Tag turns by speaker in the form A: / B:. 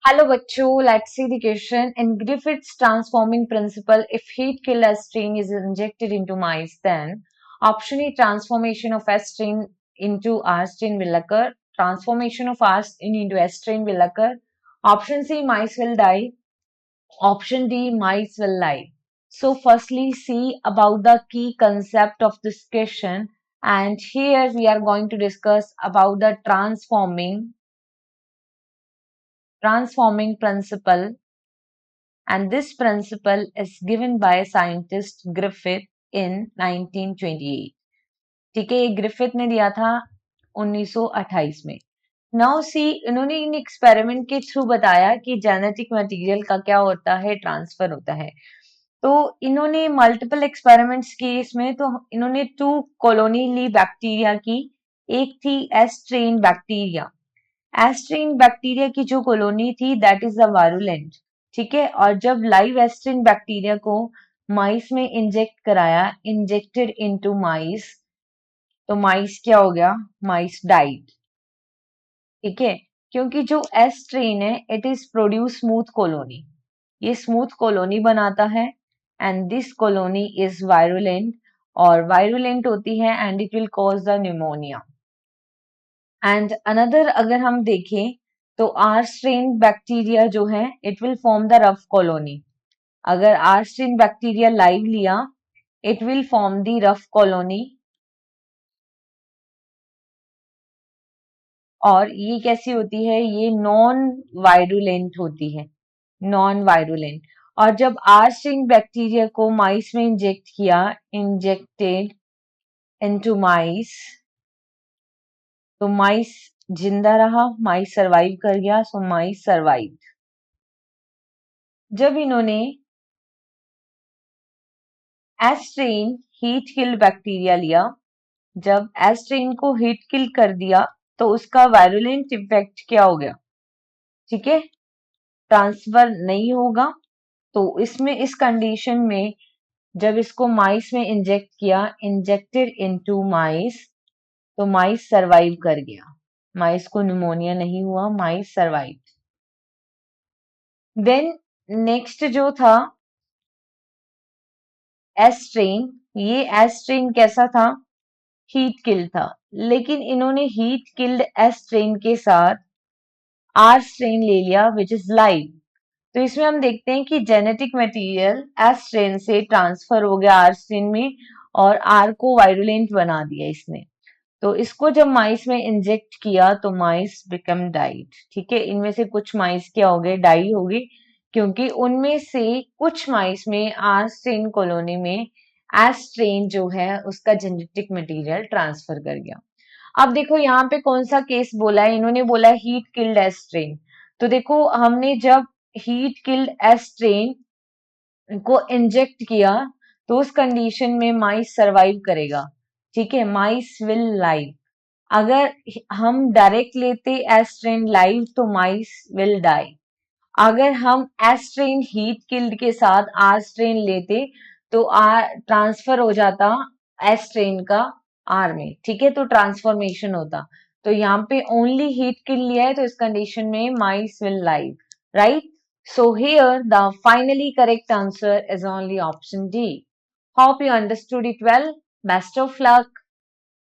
A: Hello bachcho, let's see the question. In Griffith's transforming principle, if heat killed aspirin is injected into mice, then option A transformation of aspirin into aspirin will occur, transformation of aspirin into aspirin will occur, option C mice will die, option D mice will live. So firstly see about the key concept of this question, and here we are going to discuss about the transforming principle, and this principle is given by scientist Griffith in 1928. ठीक है, ये Griffith ने दिया था 1928 में. Now see, इन्होंने इन experiment के through बताया कि जेनेटिक मटेरियल का क्या होता है, ट्रांसफर होता है. तो इन्होंने मल्टीपल एक्सपेरिमेंट्स किए इसमें. तो इन्होंने 2 कॉलोनी ली बैक्टीरिया की. एक थी एस्ट्रेन बैक्टीरिया. एस्ट्रिन बैक्टीरिया की जो कॉलोनी थी दैट इज द वायरुलेंट. ठीक है, और जब लाइव एस्ट्रिन बैक्टीरिया को माइस में इंजेक्ट कराया, इंजेक्टेड इनटू माइस, तो माइस क्या हो गया, माइस डाइड. ठीक है, क्योंकि जो एस्ट्रेन है it is produce smooth colony, ये स्मूथ कॉलोनी बनाता है, and this colony is virulent, और वायरुलेंट होती है and it will cause the pneumonia. And another अगर हम देखें तो आर स्ट्रेन बैक्टीरिया जो है it will form the rough colony. अगर आर स्ट्रेन बैक्टीरिया लाइव लिया it will form the rough colony. और ये कैसी होती है, ये नॉन वायरुलेंट होती है, नॉन वायरुलेंट. और जब आर स्ट्रेन बैक्टीरिया को माइस में इंजेक्ट किया, इंजेक्टेड इनटू माइस, तो माइस जिंदा रहा, माइस सरवाइव कर गया, सो माइस सरवाइव. जब इन्होंने एस्ट्रेन हीट किल्ड बैक्टीरिया लिया, जब एस्ट्रेन को हीट किल कर दिया तो उसका वायरुलेंट इफेक्ट क्या हो गया, ठीक है, ट्रांसफर नहीं होगा. तो इसमें इस कंडीशन में जब इसको माइस में इंजेक्ट किया, इंजेक्टेड इनटू माइस, तो माइस सरवाइव कर गया, माइस को निमोनिया नहीं हुआ, माइस सरवाइव. देन नेक्स्ट जो था एस्ट्रेन, ये एस्ट्रेन कैसा था, हीट किल्ड था. लेकिन इन्होंने हीट किल्ड एस्ट्रेन के साथ आर स्ट्रेन ले लिया विच इज लाइव. तो इसमें हम देखते हैं कि जेनेटिक मटेरियल एस्ट्रेन से ट्रांसफर हो गया आर स्ट्रेन में, और आर को वायरुलेंट बना दिया इसने. तो इसको जब माइस में इंजेक्ट किया तो माइस बिकम डाइड. ठीक है, इनमें से कुछ माइस क्या हो गए, डाई हो गए, क्योंकि उनमें से कुछ माइस में आर स्ट्रेन कॉलोनी में एस्ट्रेन जो है उसका जेनेटिक मटेरियल ट्रांसफर कर गया. अब देखो यहाँ पे कौन सा केस बोला है, इन्होंने बोला है हीट किल्ड एस्ट्रेन. तो देखो हमने जब हीट किल्ड एस्ट्रेन को इंजेक्ट किया तो उस कंडीशन में माइस सरवाइव करेगा. ठीक है, माइस विल लाइव. अगर हम डायरेक्ट लेते एस्ट्रेन लाइव तो माइस विल डाई. अगर हम एस्ट्रेन हीट किल्ड के साथ आर स्ट्रेन लेते तो आर ट्रांसफर हो जाता एस्ट्रेन का आर में. ठीक है, तो ट्रांसफॉर्मेशन होता. तो यहाँ पे ओनली हीट किल लिया है, तो इस कंडीशन में mice will live, right. So here the finally correct answer is only option D. Hope you understood it well. Best of luck.